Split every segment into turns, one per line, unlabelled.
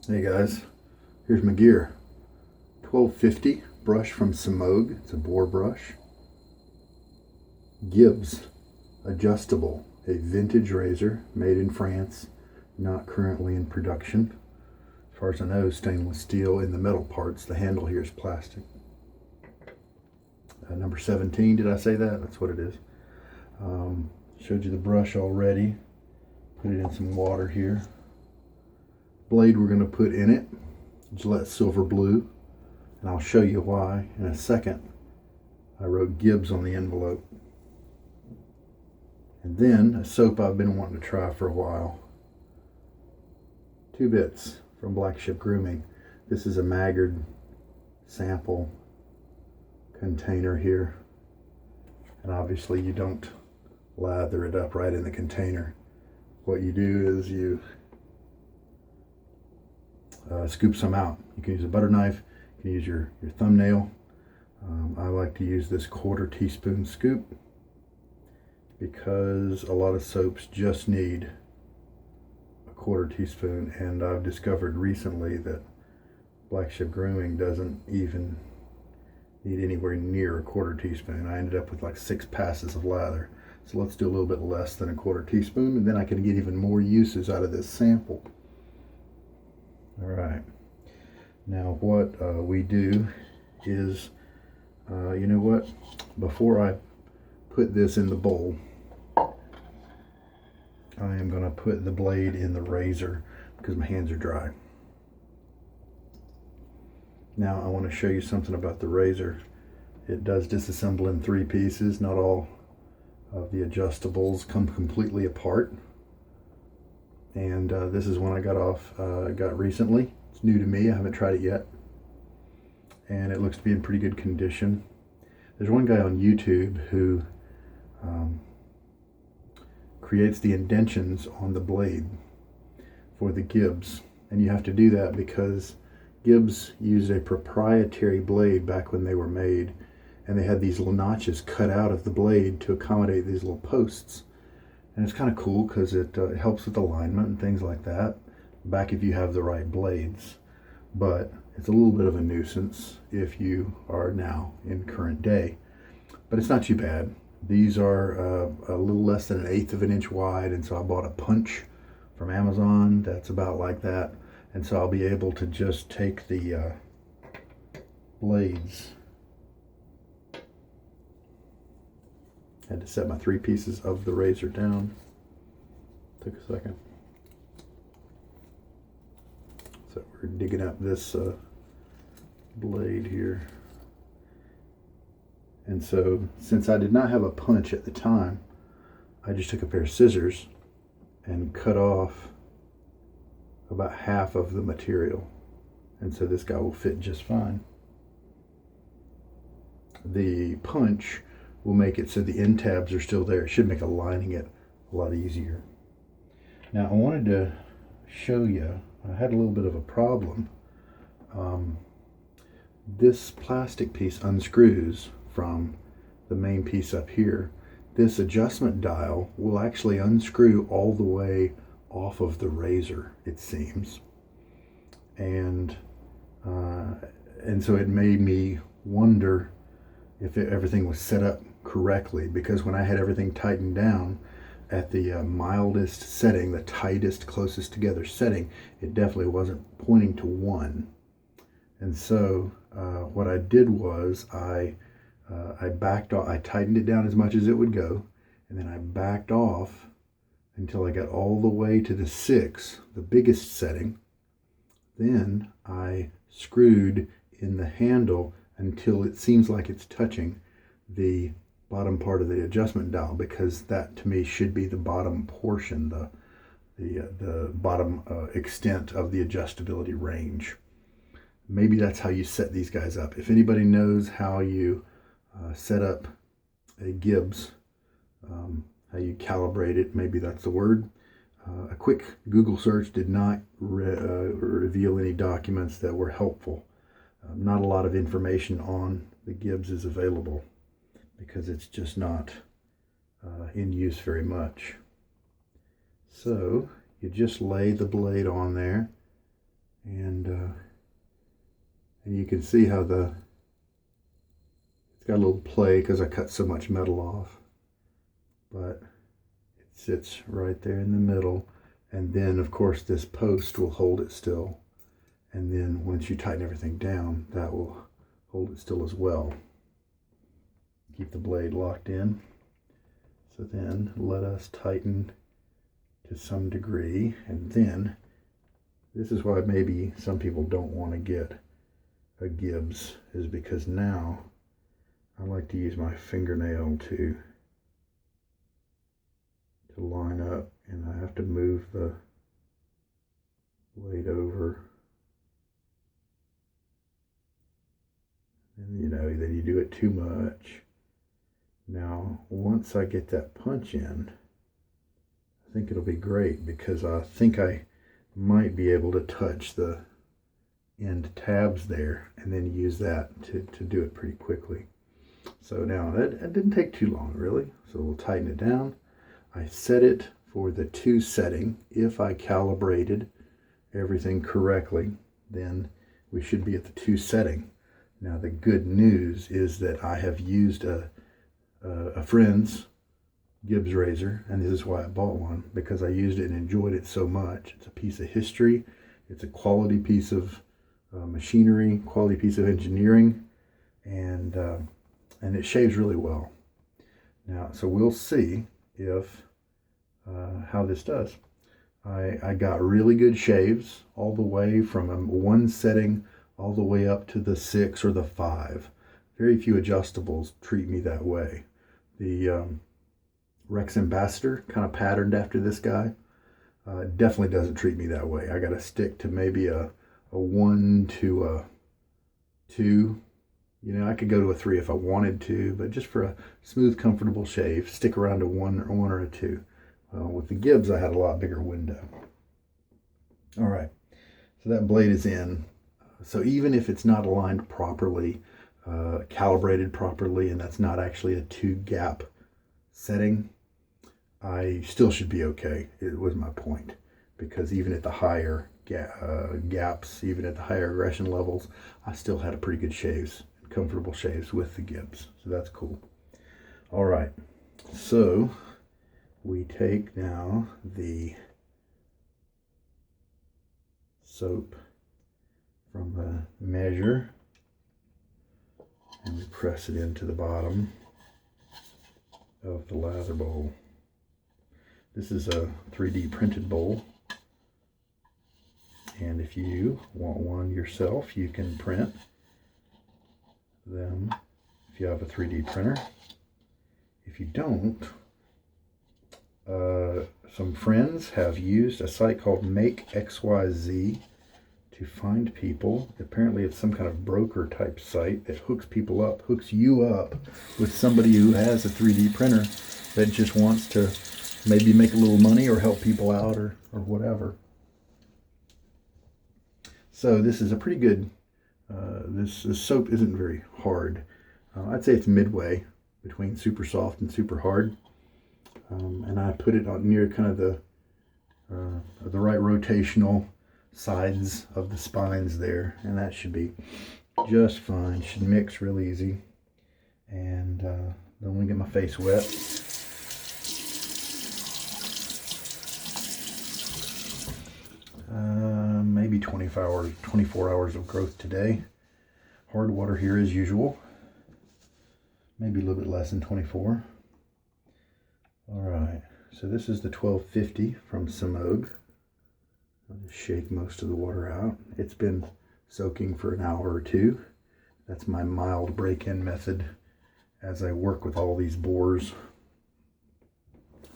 Hey guys, here's my gear. 1250 brush from Semogue. It's a Boar brush. Gibbs Adjustable, a vintage razor made in France, not currently in production. As far as I know, stainless steel in the metal parts. The handle here is plastic. Number 17, did I say that? That's what it is. Showed you the brush already. Put it in some water here. Blade we're going to put in it, Gillette silver blue, and I'll show you why in a second. I wrote Gibbs on the envelope. And then a soap I've been wanting to try for a while. 2 bits from Black Ship Grooming. This is a Maggard sample container here, and obviously you don't lather it up right in the container. What you do is you scoop some out. You can use a butter knife, you can use your thumbnail. I like to use this 1/4 teaspoon scoop because a lot of soaps just need a 1/4 teaspoon, and I've discovered recently that Black Ship Grooming doesn't even need anywhere near a 1/4 teaspoon. I ended up with like 6 passes of lather. So let's do a little bit less than a 1/4 teaspoon, and then I can get even more uses out of this sample. All right, now what we do is, you know what, before I put this in the bowl, I am going to put the blade in the razor because my hands are dry. Now I want to show you something about the razor. It does disassemble in 3 pieces. Not all of the adjustables come completely apart. And this is one I got recently. It's new to me, I haven't tried it yet. And it looks to be in pretty good condition. There's one guy on YouTube who creates the indentions on the blade for the Gibbs. And you have to do that because Gibbs used a proprietary blade back when they were made, and they had these little notches cut out of the blade to accommodate these little posts. And it's kind of cool because it helps with alignment and things like that, back if you have the right blades. But it's a little bit of a nuisance if you are now in current day. But it's not too bad. These are a little less than 1/8 of an inch wide, and so I bought a punch from Amazon that's about like that. And so I'll be able to just take the blades. Had to set my 3 pieces of the razor down. Took a second. So we're digging up this blade here. And so since I did not have a punch at the time, I just took a pair of scissors and cut off about half of the material. And so this guy will fit just fine. The punch will make it so the end tabs are still there. It should make aligning it a lot easier. Now I wanted to show you, I had a little bit of a problem. This plastic piece unscrews from the main piece up here. This adjustment dial will actually unscrew all the way off of the razor, it seems. And so it made me wonder if everything was set up correctly, because when I had everything tightened down at the mildest setting, the tightest, closest together setting, it definitely wasn't pointing to 1. And so what I did was I backed off. I tightened it down as much as it would go, and then I backed off until I got all the way to the 6, the biggest setting. Then I screwed in the handle until it seems like it's touching the bottom part of the adjustment dial, because that to me should be the bottom portion, the bottom extent of the adjustability range. Maybe that's how you set these guys up. If anybody knows how you set up a Gibbs, how you calibrate it, maybe that's the word. A quick Google search did not reveal any documents that were helpful. Not a lot of information on the Gibbs is available because it's just not in use very much. So you just lay the blade on there And you can see how it's got a little play because I cut so much metal off, but it sits right there in the middle. And then of course this post will hold it still. And then once you tighten everything down, that will hold it still as well. Keep the blade locked in. So then let us tighten to some degree. And then this is why maybe some people don't want to get a Gibbs, is because now I like to use my fingernail to line up, and I have to move the blade over. And then you do it too much. Now, once I get that punch in, I think it'll be great, because I think I might be able to touch the end tabs there and then use that to do it pretty quickly. So now that didn't take too long, really. So we'll tighten it down. I set it for the 2 setting. If I calibrated everything correctly, then we should be at the 2 setting. Now the good news is that I have used a friend's Gibbs razor, and this is why I bought one, because I used it and enjoyed it so much. It's a piece of history. It's a quality piece of machinery, quality piece of engineering, and it shaves really well. Now, so we'll see if how this does. I got really good shaves all the way from 1 setting all the way up to the 6 or the 5. Very few adjustables treat me that way. The Rex Ambassador, kind of patterned after this guy, definitely doesn't treat me that way. I got to stick to maybe a 1 to a 2. I could go to a 3 if I wanted to, but just for a smooth, comfortable shave, stick around to 1 or a 2. With the Gibbs, I had a lot bigger window. All right, so that blade is in. So even if it's not aligned properly, calibrated properly, and that's not actually a 2-gap setting, I still should be okay. It was my point, because even at the higher gaps, even at the higher aggression levels, I still had a pretty good shaves, comfortable shaves with the Gibbs. So that's cool. All right, so we take now the soap from the measure and we press it into the bottom of the lather bowl. This is a 3D printed bowl, and if you want one yourself, you can print them if you have a 3D printer. If you don't, some friends have used a site called Make XYZ to find people. Apparently it's some kind of broker type site that hooks you up with somebody who has a 3D printer that just wants to maybe make a little money or help people out or whatever. So this is a pretty good, this soap isn't very hard. I'd say it's midway between super soft and super hard. And I put it on near kind of the right rotational sides of the spines there, and that should be just fine. Should mix real easy, and don't want to get my face wet. Maybe 24 hours of growth today. Hard water here as usual. Maybe a little bit less than 24. All right, so this is the 1250 from Semogue. I'll just shake most of the water out. It's been soaking for an hour or 2. That's my mild break-in method as I work with all these bores.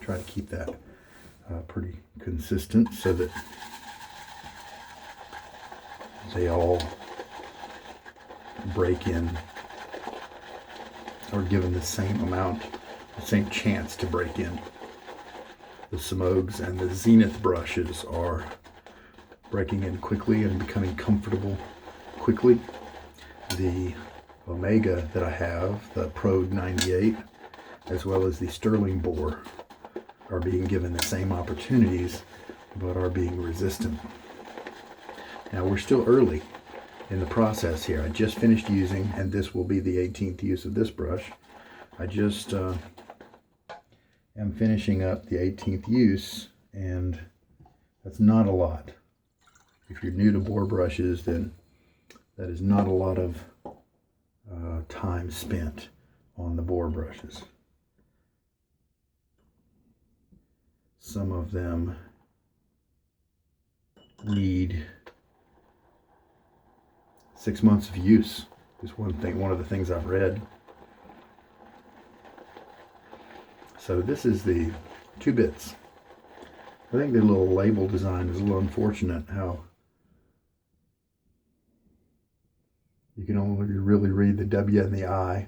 Try to keep that pretty consistent so that they all break in or given the same amount, the same chance to break in. The Semogues and the Zenith brushes are breaking in quickly and becoming comfortable quickly. The Omega that I have, the Pro 98, as well as the Sterling Boar, are being given the same opportunities but are being resistant. Now we're still early in the process here. I just finished using, and this will be the 18th use of this brush. I just am finishing up the 18th use, and that's not a lot. If you're new to Boar brushes, then that is not a lot of time spent on the Boar brushes. Some of them need 6 months of use, is one of the things I've read. So this is the 2 bits. I think the little label design is a little unfortunate, how you can only really read the W and the I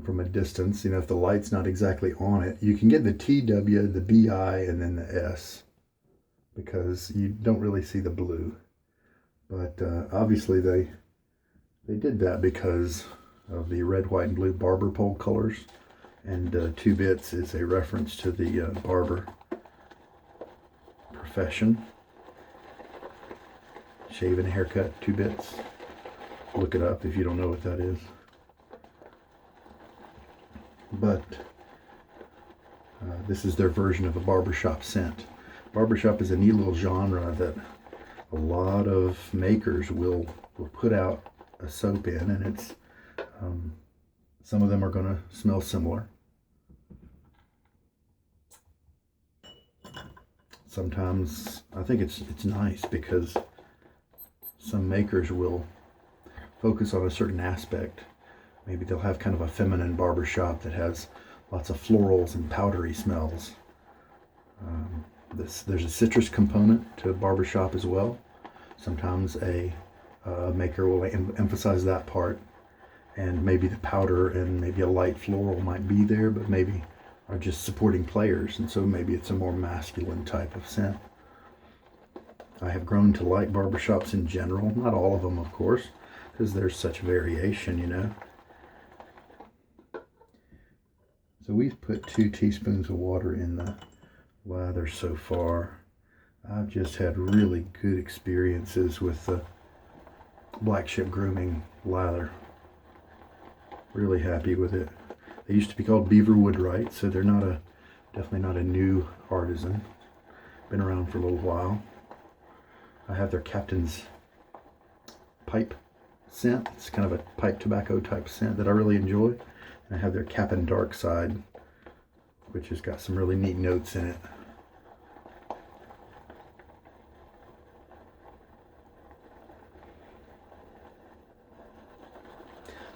from a distance. You know, if the light's not exactly on it, you can get the TW, the BI, and then the S, because you don't really see the blue. But obviously they did that because of the red, white, and blue barber pole colors, and 2 bits is a reference to the barber profession. Shave and haircut, 2 bits. Look it up if you don't know what that is. But this is their version of a barbershop scent. Barbershop is a neat little genre that a lot of makers will put out a soap in, and it's some of them are going to smell similar. Sometimes I think it's nice because some makers will focus on a certain aspect. Maybe they'll have kind of a feminine barbershop that has lots of florals and powdery smells. There's a citrus component to barbershop as well. Sometimes a maker will emphasize that part, and maybe the powder and maybe a light floral might be there, but maybe are just supporting players, and so maybe it's a more masculine type of scent. I have grown to like barbershops in general, not all of them of course, because there's such variation, you know. So we've put 2 teaspoons of water in the lather so far. I've just had really good experiences with the Black Ship Grooming lather. Really happy with it. They used to be called Beaverwood, right? So they're definitely not a new artisan. Been around for a little while. I have their Captain's Pipe scent. It's kind of a pipe tobacco type scent that I really enjoy. And I have their Cap'n Dark Side, which has got some really neat notes in it.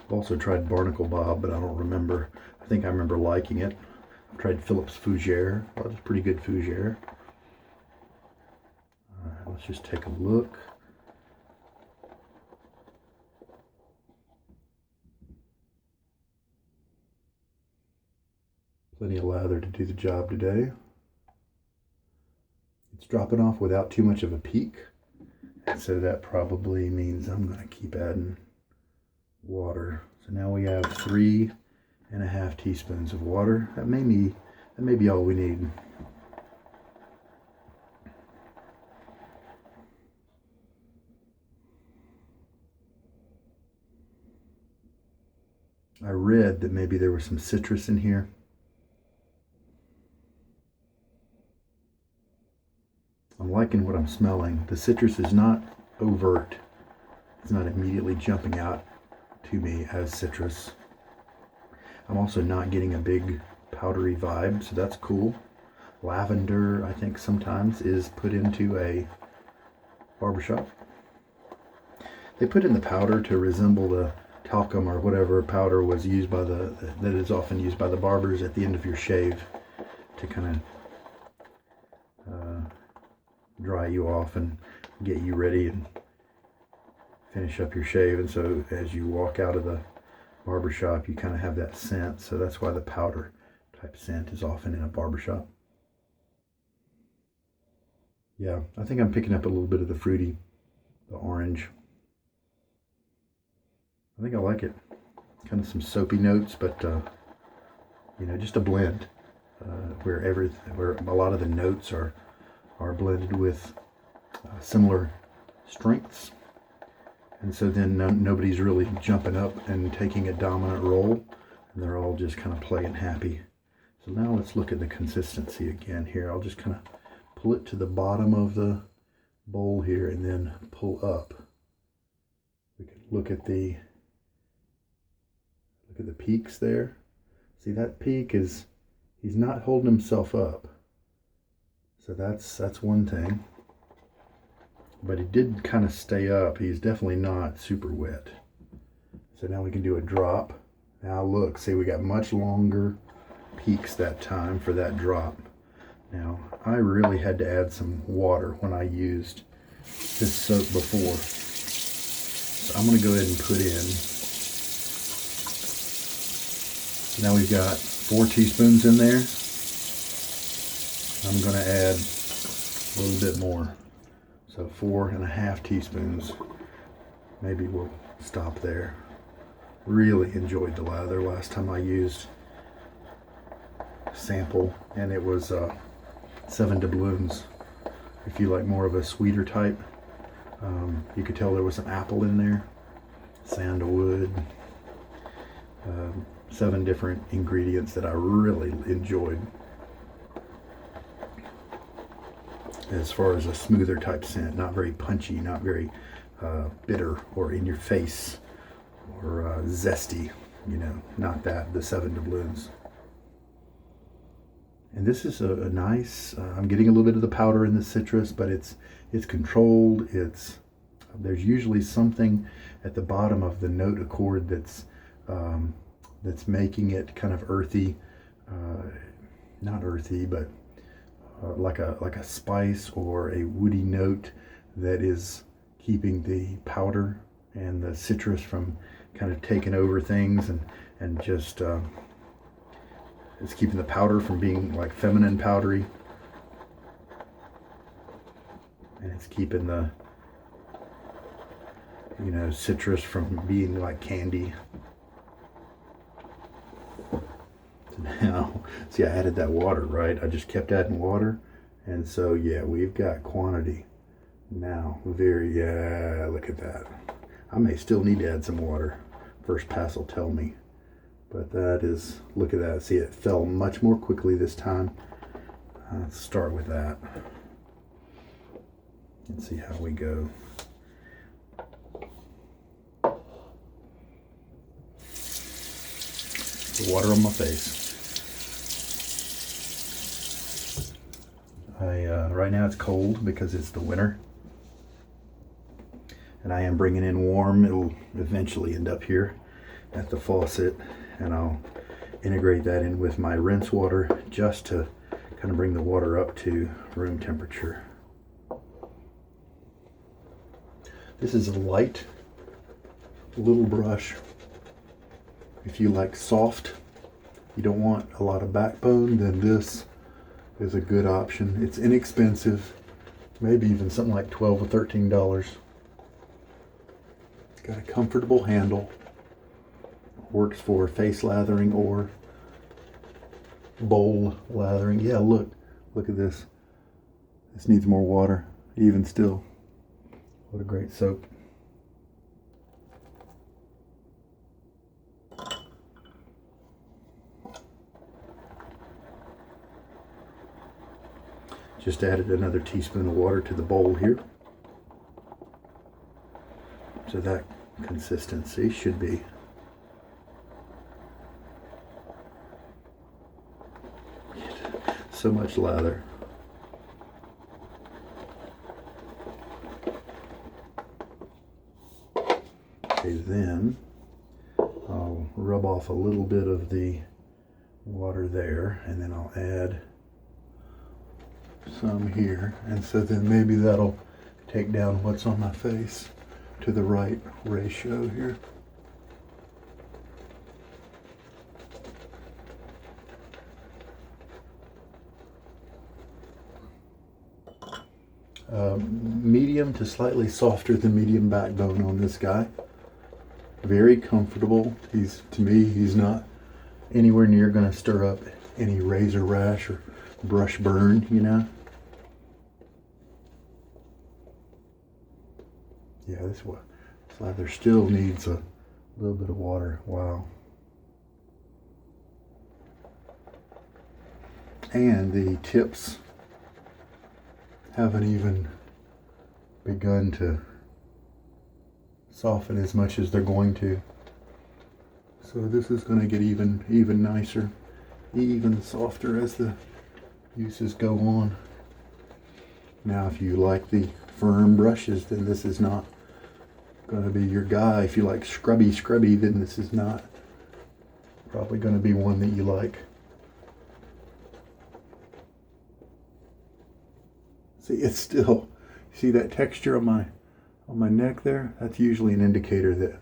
I've also tried Barnacle Bob, but I don't remember. I think I remember liking it. I've tried Phillips Fougere. Oh, it's pretty good Fougere. Alright, let's just take a look. Plenty of lather to do the job today. It's dropping off without too much of a peak, and so that probably means I'm going to keep adding water. So now we have 3.5 teaspoons of water. That may be all we need. I read that maybe there was some citrus in here. I'm liking what I'm smelling. The citrus is not overt. It's not immediately jumping out to me as citrus. I'm also not getting a big powdery vibe, so that's cool. Lavender, I think sometimes is put into a barbershop. They put in the powder to resemble the talcum or whatever powder was used by that is often used by the barbers at the end of your shave to kind of dry you off and get you ready and finish up your shave. And so as you walk out of the barbershop, you kind of have that scent. So that's why the powder type scent is often in a barbershop. Yeah, I think I'm picking up a little bit of the fruity, the orange. I think I like it. Kind of some soapy notes, but you know, just a blend where a lot of the notes are blended with similar strengths. And so then nobody's really jumping up and taking a dominant role. And they're all just kind of playing happy. So now let's look at the consistency again here. I'll just kind of pull it to the bottom of the bowl here and then pull up. We can look at the peaks there. See, that peak is, he's not holding himself up. So that's one thing. But he did kind of stay up. He's definitely not super wet. So now we can do a drop. Now look, see, we got much longer peaks that time for that drop. Now, I really had to add some water when I used this soap before. So I'm going to go ahead and put in. Now we've got 4 teaspoons in there. I'm going to add a little bit more. So 4.5 teaspoons. Maybe we'll stop there. Really enjoyed the lather last time I used a sample, and it was 7 doubloons. If you like more of a sweeter type, you could tell there was some apple in there, sandalwood, 7 different ingredients that I really enjoyed. As far as a smoother type scent, not very punchy, not very bitter or in your face or zesty, you know, not that, the 7 doubloons. And this is a nice, I'm getting a little bit of the powder in the citrus, but it's controlled. There's usually something at the bottom of the note accord that's making it kind of earthy, not earthy, but like a spice or a woody note that is keeping the powder and the citrus from kind of taking over things and just it's keeping the powder from being like feminine powdery, and it's keeping the, you know, citrus from being like candy. So now, see, I added that water, right? I just kept adding water, and so yeah, we've got quantity now. Yeah, look at that. I may still need to add some water. First pass will tell me. But that is, look at that. See, it fell much more quickly this time. Let's start with that and see how we go. The water on my face. Right now it's cold because it's the winter. And I am bringing in warm. It'll eventually end up here at the faucet, and I'll integrate that in with my rinse water just to kind of bring the water up to room temperature. This is a light little brush. If you like soft, you don't want a lot of backbone, then this is a good option. It's inexpensive, maybe even something like $12 or $13. It's got a comfortable handle. Works for face lathering or bowl lathering. Yeah, look at this. This needs more water, even still. What a great soap. Just added another teaspoon of water to the bowl here. So that consistency should be so much lather. Okay, then I'll rub off a little bit of the water there, and then I'll add some here, and so then maybe that'll take down what's on my face to the right ratio here. Medium to slightly softer than medium backbone on this guy. Very comfortable. To me, he's not anywhere near going to stir up any razor rash or brush burn, you know. Yeah, this lather still needs a little bit of water. Wow. And the tips haven't even begun to soften as much as they're going to. So this is going to get even nicer, even softer as the uses go on. Now, if you like the firm brushes, then this is not going to be your guy. If you like scrubby, then this is not probably going to be one that you like. See, it's still, see that texture on my neck there? That's usually an indicator that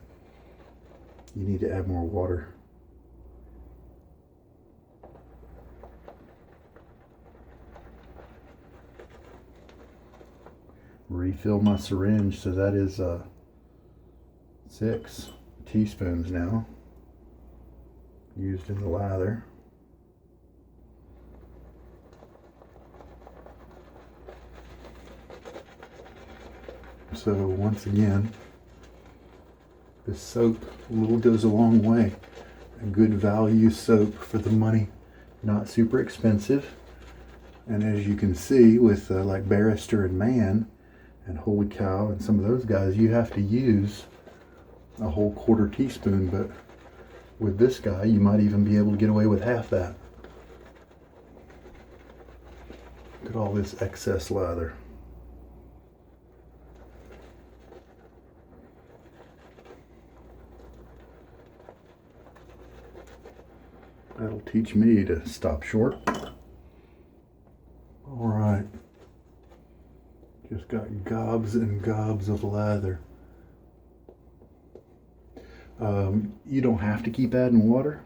you need to add more water. Refill my syringe, so that is 6 teaspoons now used in the lather. So once again, this soap goes a long way. A good value soap for the money, not super expensive. And as you can see with like Barrister and Man and Holy Cow and some of those guys, you have to use a whole 1/4 teaspoon, but with this guy you might even be able to get away with half that. Look at all this excess lather. That'll teach me to stop short. All right. Just got gobs and gobs of lather. You don't have to keep adding water.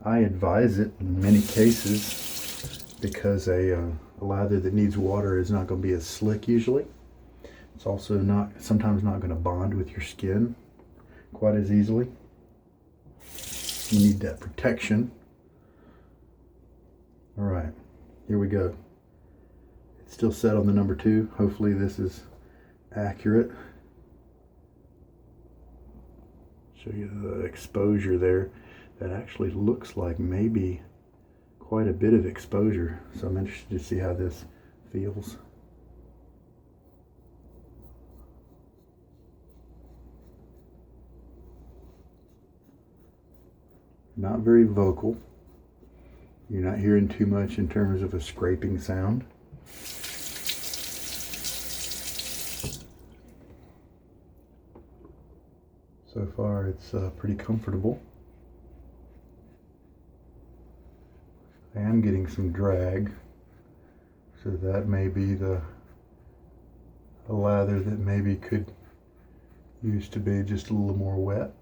I advise it in many cases because a lather that needs water is not going to be as slick usually. It's also sometimes not going to bond with your skin quite as easily. You need that protection. All right, here we go. It's still set on the number 2. Hopefully this is accurate. Show you the exposure there. That actually looks like maybe quite a bit of exposure. So I'm interested to see how this feels. Not very vocal. You're not hearing too much in terms of a scraping sound. So far it's pretty comfortable. I am getting some drag, so that may be a lather that maybe could use to be just a little more wet.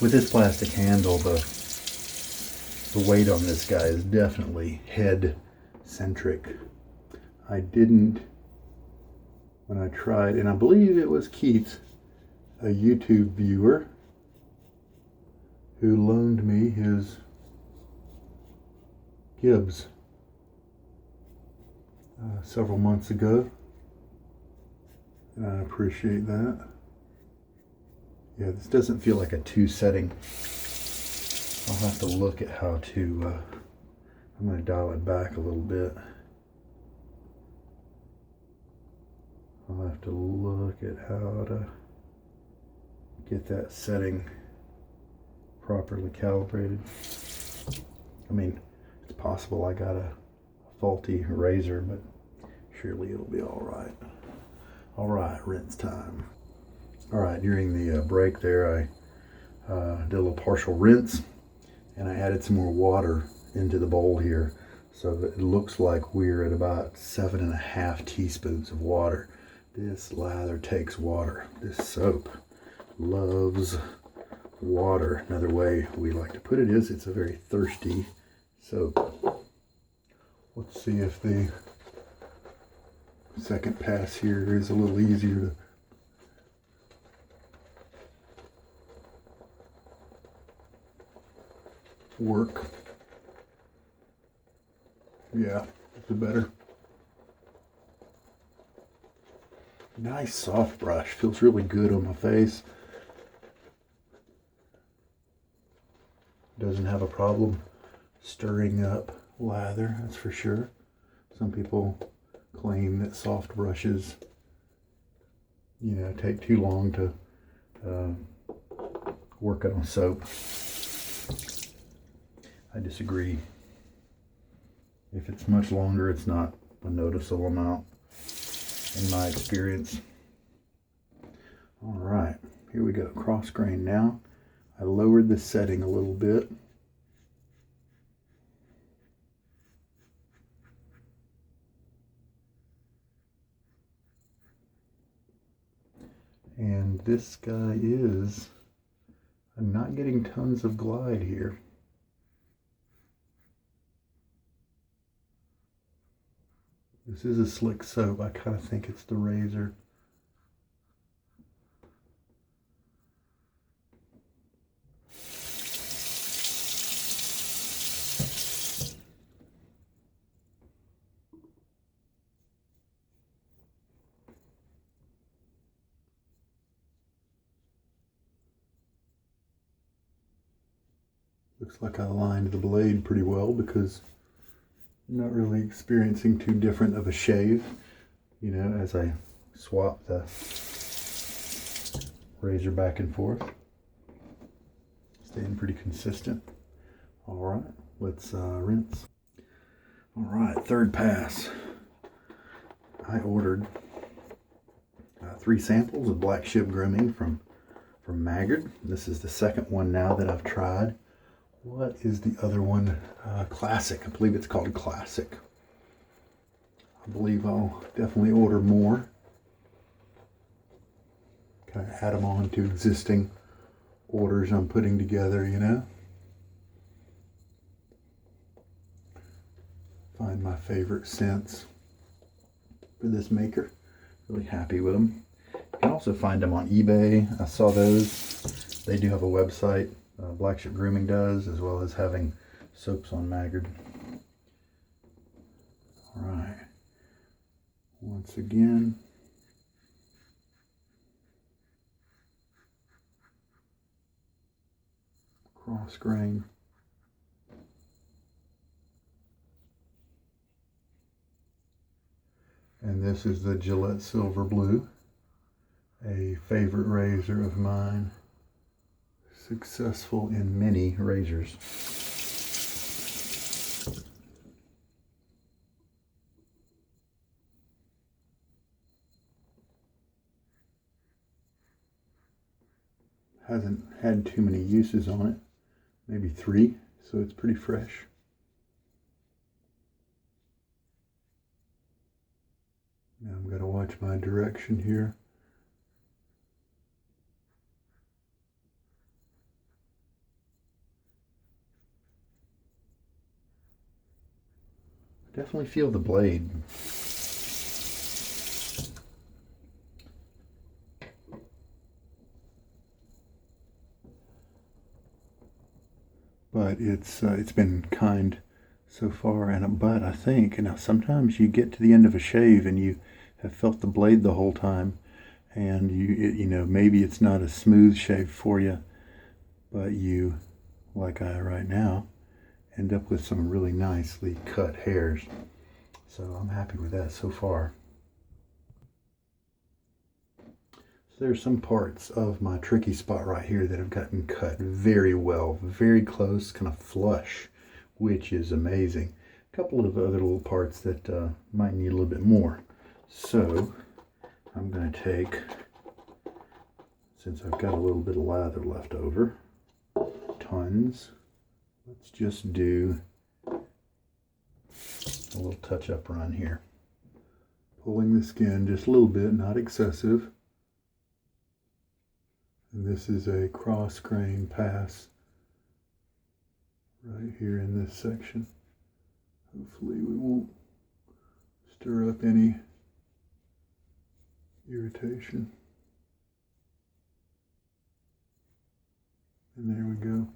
With this plastic handle, the weight on this guy is definitely head centric. I didn't, when I tried, and I believe it was Keith, a YouTube viewer, who loaned me his Gibbs several months ago, and I appreciate that. Yeah, this doesn't feel like a 2 setting. I'll have to look at how to, I'm going to dial it back a little bit. I'll have to look at how to get that setting properly calibrated. I mean, it's possible I got a faulty razor, but surely it'll be all right. All right, rinse time. All right, during the break there, I did a little partial rinse, and I added some more water into the bowl here, so that it looks like we're at about 7.5 teaspoons of water. This lather takes water. This soap loves water. Another way we like to put it is it's a very thirsty soap. Let's see if the second pass here is a little easier to work. Yeah, that's better. Nice soft brush. Feels really good on my face. Doesn't have a problem stirring up lather, that's for sure. Some people claim that soft brushes, you know, take too long to work on soap. I disagree. If it's much longer, it's not a noticeable amount in my experience. All right, here we go, cross grain now. I lowered the setting a little bit. And this guy is, I'm not getting tons of glide here. This is a slick soap. I kind of think it's the razor. Looks like I aligned the blade pretty well because I'm not really experiencing too different of a shave, you know, as I swap the razor back and forth. Staying pretty consistent. All right, let's rinse. All right, third pass. I ordered 3 samples of black ship grooming from Maggard. This is the second one now that I've tried. What is the other one? Classic. I believe it's called Classic. I believe I'll definitely order more. Kind of add them on to existing orders I'm putting together, you know. Find my favorite scents for this maker. Really happy with them. You can also find them on eBay. I saw those. They do have a website. Black Ship Grooming does, as well as having soaps on Maggard. All right. Once again, cross grain. And this is the Gillette Silver Blue, a favorite razor of mine. Successful in many razors. Hasn't had too many uses on it, maybe 3, so it's pretty fresh. Now I'm going to watch my direction here. Definitely feel the blade. But it's been kind so far, but I think, now sometimes you get to the end of a shave and you have felt the blade the whole time, and you know, maybe it's not a smooth shave for you, but you, like I right now, end up with some really nicely cut hairs. So I'm happy with that so far. So there's some parts of my tricky spot right here that have gotten cut very well, very close, kind of flush, which is amazing. A couple of other little parts that might need a little bit more. So I'm going to take, since I've got a little bit of lather left over, tons, let's just do a little touch-up run here. Pulling the skin just a little bit, not excessive. And this is a cross grain pass right here in this section. Hopefully we won't stir up any irritation. And there we go.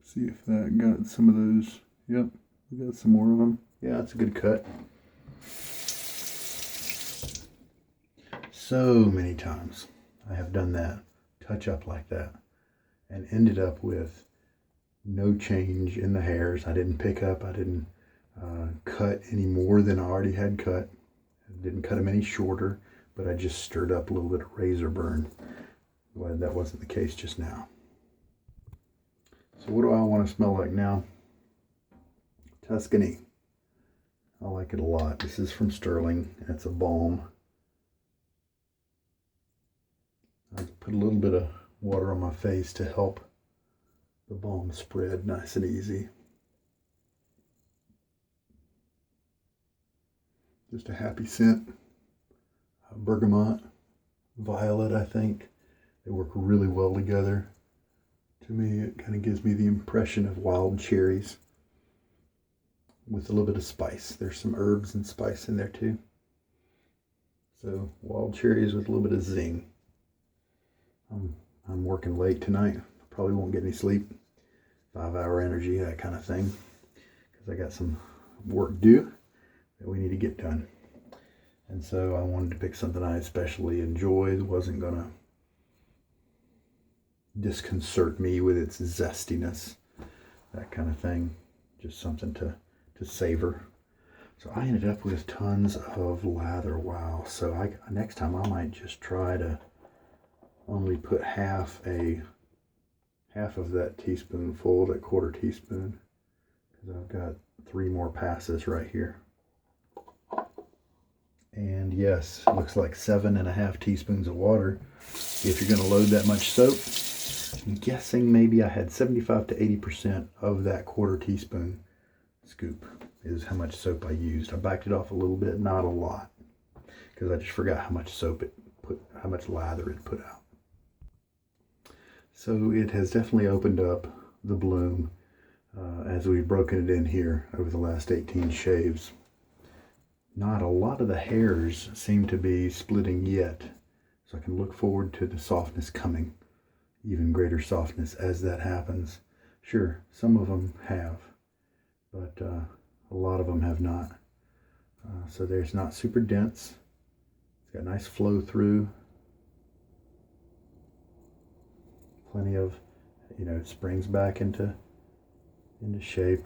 See if that got some of those. Yep, We got some more of them. Yeah, it's a good cut. So many times I have done that, touch up like that, and ended up with no change in the hairs. I didn't pick up, I didn't cut any more than I already had cut. I didn't cut them any shorter, but I just stirred up a little bit of razor burn. Well, that wasn't the case just now. So what do I want to smell like now? Tuscany. I like it a lot. This is from Sterling. It's a balm. I put a little bit of water on my face to help the balm spread nice and easy. Just a happy scent. Bergamot, violet, I think. They work really well together. To me, it kind of gives me the impression of wild cherries with a little bit of spice. There's some herbs and spice in there too. So wild cherries with a little bit of zing. I'm working late tonight. Probably won't get any sleep. 5-hour energy, that kind of thing. Because I got some work due that we need to get done. And so I wanted to pick something I especially enjoyed. Wasn't going to disconcert me with its zestiness. That kind of thing. Just something to savor. So I ended up with tons of lather. Wow. So next time I might just try to only put half of that teaspoonful, that quarter teaspoon, because I've got 3 more passes right here. And yes, it looks like 7.5 teaspoons of water. If you're going to load that much soap, I'm guessing maybe I had 75 to 80% of that quarter teaspoon scoop is how much soap I used. I backed it off a little bit, not a lot, because I just forgot how much how much lather it put out. So it has definitely opened up the bloom as we've broken it in here over the last 18 shaves. Not a lot of the hairs seem to be splitting yet, so I can look forward to the softness coming, even greater softness as that happens. Sure, some of them have, but a lot of them have not. So there's not super dense. It's got nice flow through. Plenty of, it springs back into shape.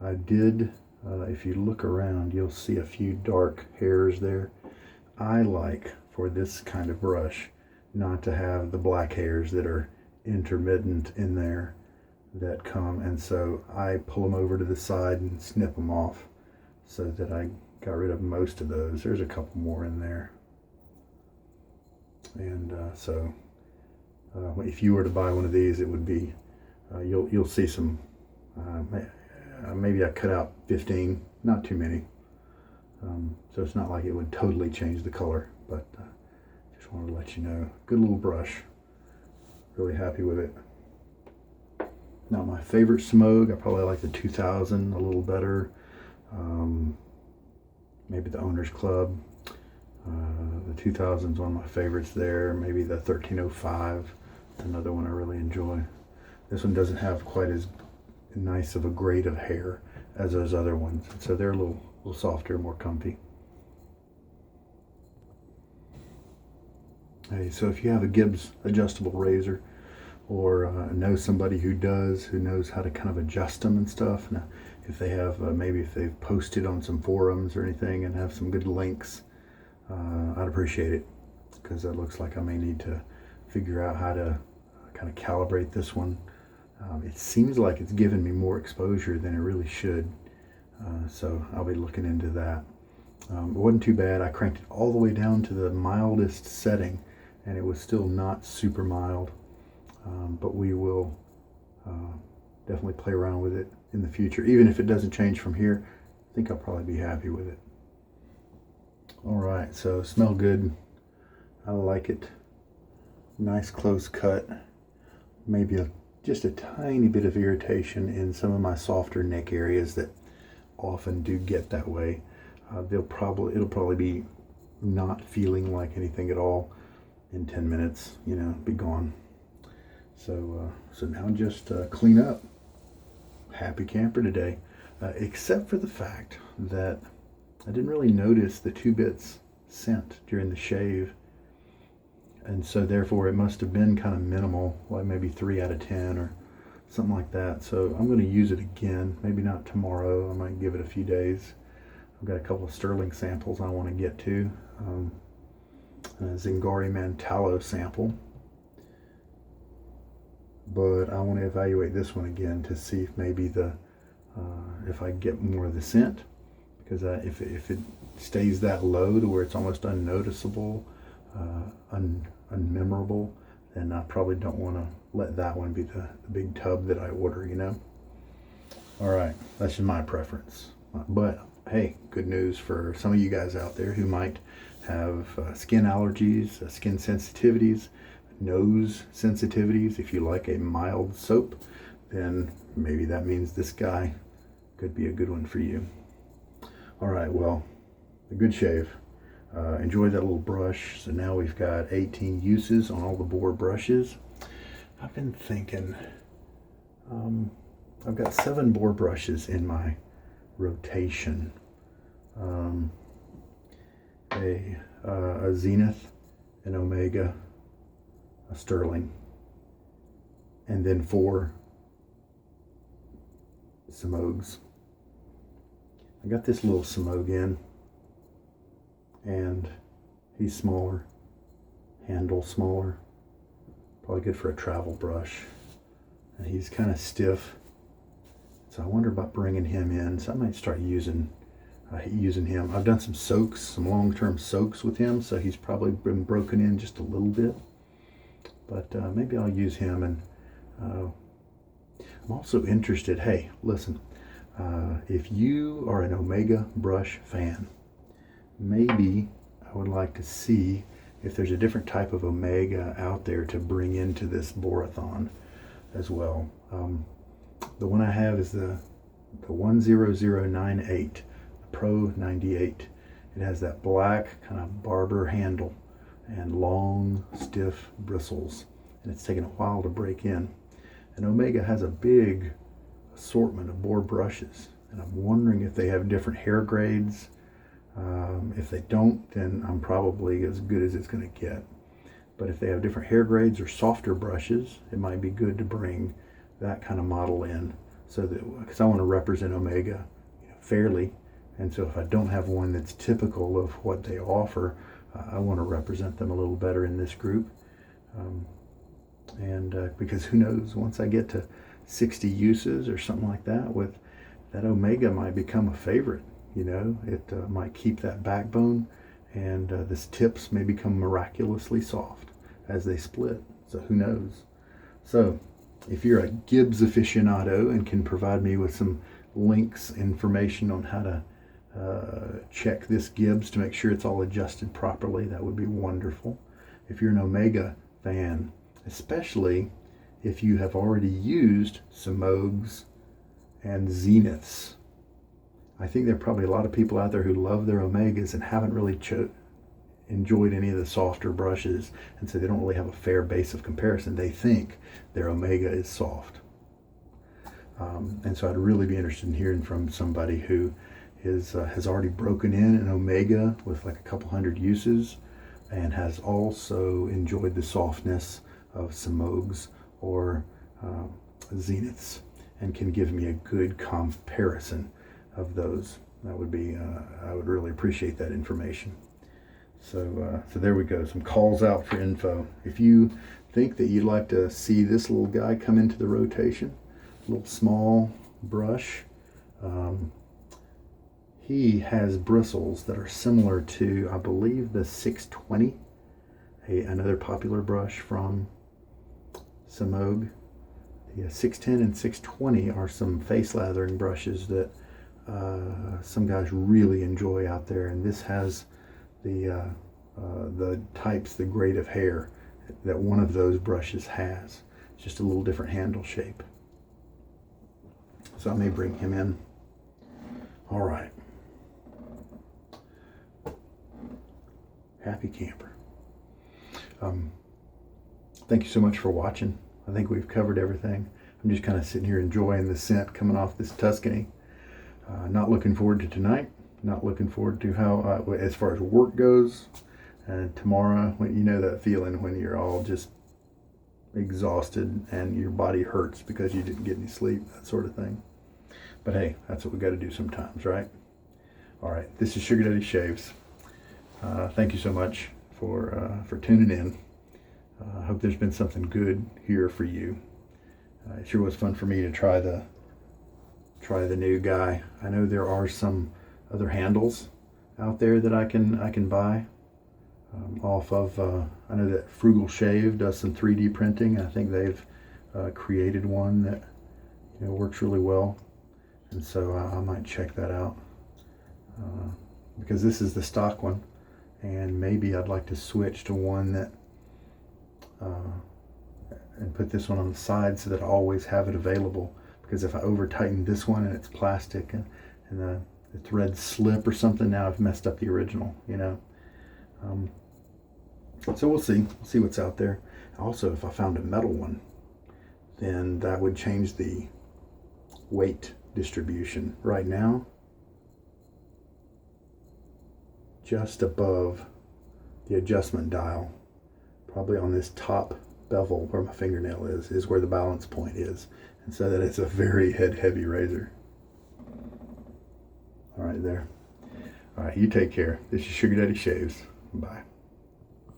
I did, if you look around, you'll see a few dark hairs there. I like, for this kind of brush, not to have the black hairs that are intermittent in there that come, and so I pull them over to the side and snip them off so that I got rid of most of those. There's a couple more in there. And so if you were to buy one of these, it would be, you'll see some, maybe I cut out 15, not too many. So it's not like it would totally change the color, but just wanted to let you know. Good little brush. Really happy with it. Now my favorite Semogue, I probably like the 2000 a little better. Maybe the Owner's Club. The 2000 is one of my favorites there. Maybe the 1305, another one I really enjoy. This one doesn't have quite as nice of a grade of hair as those other ones, so they're a little softer, more comfy. Hey, so if you have a Gibbs adjustable razor, or know somebody who knows how to kind of adjust them and stuff, now, if they have, maybe if they've posted on some forums or anything and have some good links, I'd appreciate it, because it looks like I may need to figure out how to kind of calibrate this one. It seems like it's given me more exposure than it really should, so I'll be looking into that. It wasn't too bad. I cranked it all the way down to the mildest setting, and it was still not super mild, but we will definitely play around with it in the future. Even if it doesn't change from here, I think I'll probably be happy with it. All right, so smell good. I like it. Nice close cut. Maybe just a tiny bit of irritation in some of my softer neck areas that often do get that way. It'll probably be not feeling like anything at all in 10 minutes. Be gone. So now just clean up. Happy camper today. except for the fact that I didn't really notice the 2 bits scent during the shave. And so therefore it must have been kind of minimal, like maybe 3 out of 10 or something like that. So I'm going to use it again, maybe not tomorrow. I might give it a few days. I've got a couple of sterling samples I want to get to. A Zingari Man tallow sample. But I want to evaluate this one again to see if maybe if I get more of the scent. Because if it stays that low to where it's almost unnoticeable, unmemorable, then I probably don't want to let that one be the big tub that I order, you know. All right, that's just my preference. But hey, good news for some of you guys out there who might have skin allergies, skin sensitivities, nose sensitivities. If you like a mild soap, then maybe that means this guy could be a good one for you. All right, well, a good shave. Enjoy that little brush. So now we've got 18 uses on all the Boar brushes. I've been thinking, I've got 7 Boar brushes in my rotation. A Zenith, an Omega, a Sterling, and then 4 Semogues. I got this little Semogue in, and he's smaller, handle smaller, probably good for a travel brush, and he's kind of stiff, so I wonder about bringing him in. So I might start using him. I've done some soaks, some long-term soaks with him, so he's probably been broken in just a little bit, but maybe I'll use him. And I'm also interested, hey, listen, if you are an Omega brush fan, maybe I would like to see if there's a different type of Omega out there to bring into this Borathon as well. The one I have is the 10098 Pro 98. It has that black kind of barber handle and long, stiff bristles, and it's taken a while to break in. And Omega has a big assortment of Boar brushes, and I'm wondering if they have different hair grades. If they don't, then I'm probably as good as it's going to get. But if they have different hair grades or softer brushes, it might be good to bring that kind of model in, so that, because I want to represent Omega, fairly, and so if I don't have one that's typical of what they offer, I want to represent them a little better in this group. Because who knows, once I get to 60 uses or something like that, with that Omega might become a favorite. It might keep that backbone, and the tips may become miraculously soft as they split. So who knows? So if you're a Gibbs aficionado and can provide me with some links, information on how to check this Gibbs to make sure it's all adjusted properly, that would be wonderful. If you're an Omega fan, especially if you have already used Semogues and Zeniths, I think there are probably a lot of people out there who love their Omegas and haven't really enjoyed any of the softer brushes, and so they don't really have a fair base of comparison. They think their Omega is soft. And so I'd really be interested in hearing from somebody who has already broken in an Omega with like a couple hundred uses, and has also enjoyed the softness of Semogues or Zeniths, and can give me a good comparison of those. That would be, I would really appreciate that information. So there we go. Some calls out for info. If you think that you'd like to see this little guy come into the rotation, little small brush, he has bristles that are similar to, I believe, the 620, another popular brush from Semogue. The 610 and 620 are some face lathering brushes that some guys really enjoy out there, and this has the types, the grade of hair that one of those brushes has. It's just a little different handle shape. So I may bring him in. All right. Happy camper. Thank you so much for watching. I think we've covered everything. I'm just kind of sitting here enjoying the scent coming off this Tuscany. Not looking forward to tonight. Not looking forward to how, as far as work goes. And tomorrow, when you know that feeling when you're all just exhausted and your body hurts because you didn't get any sleep, that sort of thing. But hey, that's what we got to do sometimes, right? All right, this is Sugar Daddy Shaves. Thank you so much for tuning in. I hope there's been something good here for you. It sure was fun for me to try the new guy. I know there are some other handles out there that I can buy off of. I know that Frugal Shave does some 3D printing. I think they've created one that works really well, and so I might check that out because this is the stock one, and maybe I'd like to switch to one that and put this one on the side so that I always have it available. Because if I over tighten this one and it's plastic and the threads slip or something, now I've messed up the original, So we'll see what's out there. Also, if I found a metal one, then that would change the weight distribution. Right now, just above the adjustment dial, probably on this top bevel where my fingernail is where the balance point is. And so that it's a very heavy razor. All right, there. All right, you take care. This is Sugar Daddy Shaves. Bye.